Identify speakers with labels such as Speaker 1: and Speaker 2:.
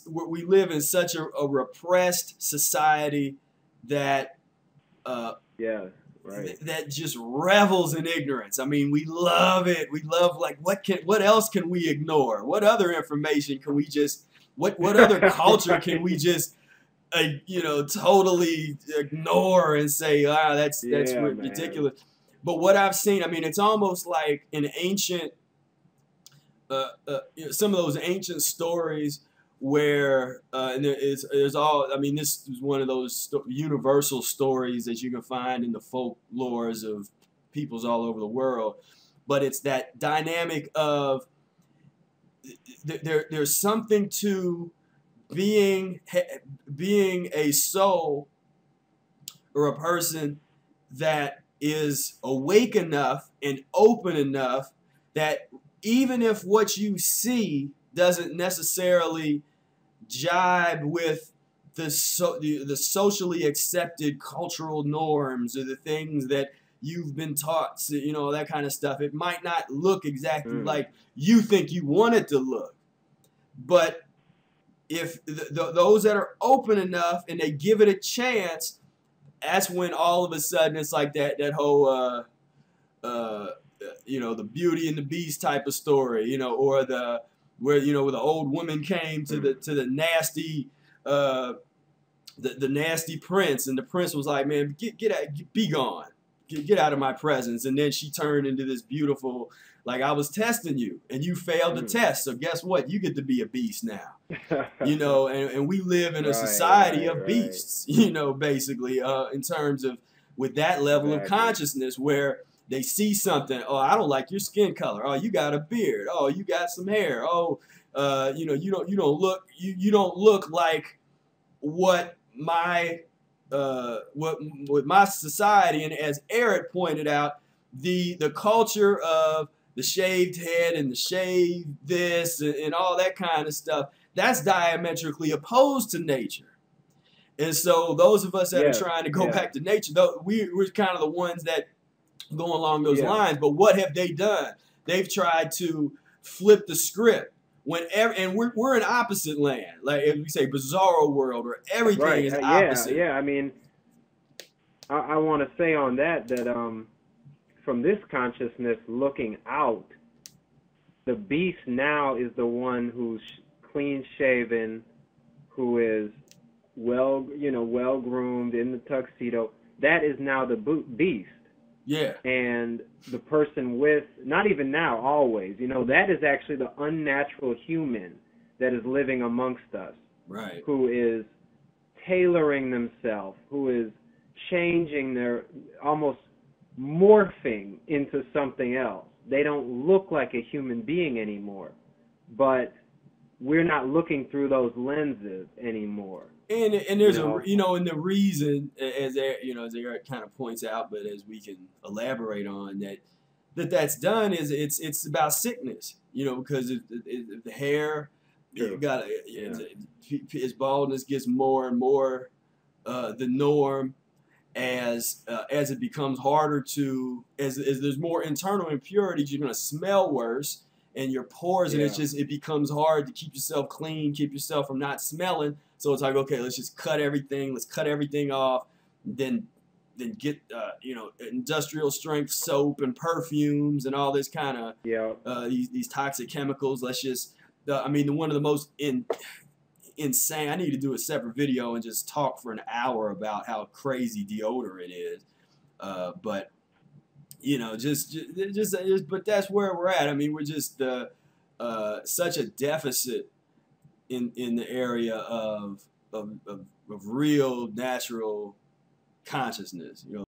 Speaker 1: we live in such a repressed society that
Speaker 2: Yeah, right.
Speaker 1: that just revels in ignorance. I mean, we love it. We love, like, what else can we ignore? What other information can we just what other culture can we just totally ignore and say, ah, that's
Speaker 2: Yeah, man.
Speaker 1: ridiculous. But what I've seen, I mean, it's almost like an ancient, some of those ancient stories where, and there's all, I mean, this is one of those universal stories that you can find in the folklores of peoples all over the world. But it's that dynamic of there's something to being a soul or a person that is awake enough and open enough that even if what you see doesn't necessarily jibe with the socially accepted cultural norms or the things that you've been taught, that kind of stuff, it might not look exactly
Speaker 2: Mm.
Speaker 1: like you think you want it to look. But if those that are open enough and they give it a chance, that's when all of a sudden it's like that whole the Beauty and the Beast type of story, or where the old woman came to the nasty the nasty prince, and the prince was like, man, get out, be gone, get out of my presence. And then she turned into this beautiful, like, I was testing you and you failed the test, so guess what, you get to be a beast now. And we live in a society of
Speaker 2: right.
Speaker 1: beasts, basically, in terms of with that level of
Speaker 2: Exactly.
Speaker 1: consciousness where they see something. Oh, I don't like your skin color. Oh, you got a beard. Oh, you got some hair. Oh, you don't look like what my what my society, and as Eric pointed out, the culture of the shaved head and the shaved this and all that kind of stuff, that's diametrically opposed to nature. And so those of us that are
Speaker 2: Yes,
Speaker 1: trying to go
Speaker 2: yeah,
Speaker 1: back to nature, though, we're kind of the ones that go along those
Speaker 2: yeah.
Speaker 1: lines. But what have they done? They've tried to flip the script. Whenever, and we're in opposite land, like if we say bizarro world, where everything
Speaker 2: Right.
Speaker 1: is
Speaker 2: Yeah,
Speaker 1: opposite.
Speaker 2: yeah. I mean, I want to say on that from this consciousness looking out, the beast now is the one who's clean shaven, who is well groomed in the tuxedo. That is now the beast.
Speaker 1: Yeah.
Speaker 2: And the person with, not even now, always, that is actually the unnatural human that is living amongst us,
Speaker 1: Right.
Speaker 2: who is tailoring themselves, who is changing their, almost morphing into something else. They don't look like a human being anymore, but we're not looking through those lenses anymore.
Speaker 1: And
Speaker 2: You
Speaker 1: there's
Speaker 2: know,
Speaker 1: and the reason, as Eric kind of points out, but as we can elaborate on that's done, is it's about sickness, because if the hair, you
Speaker 2: true.
Speaker 1: got
Speaker 2: Yeah.
Speaker 1: his baldness gets more and more the norm as it becomes harder to, as there's more internal impurities, you're going to smell worse, and your pores, and
Speaker 2: Yeah.
Speaker 1: it becomes hard to keep yourself clean, keep yourself from not smelling. So it's like, okay, let's just cut everything off, then get industrial strength soap and perfumes and all this kind of
Speaker 2: Yeah.
Speaker 1: these toxic chemicals. Let's just I mean, one of the most insane. I need to do a separate video and just talk for an hour about how crazy deodorant is. But but that's where we're at. I mean, we're just such a deficit in the area of real natural consciousness.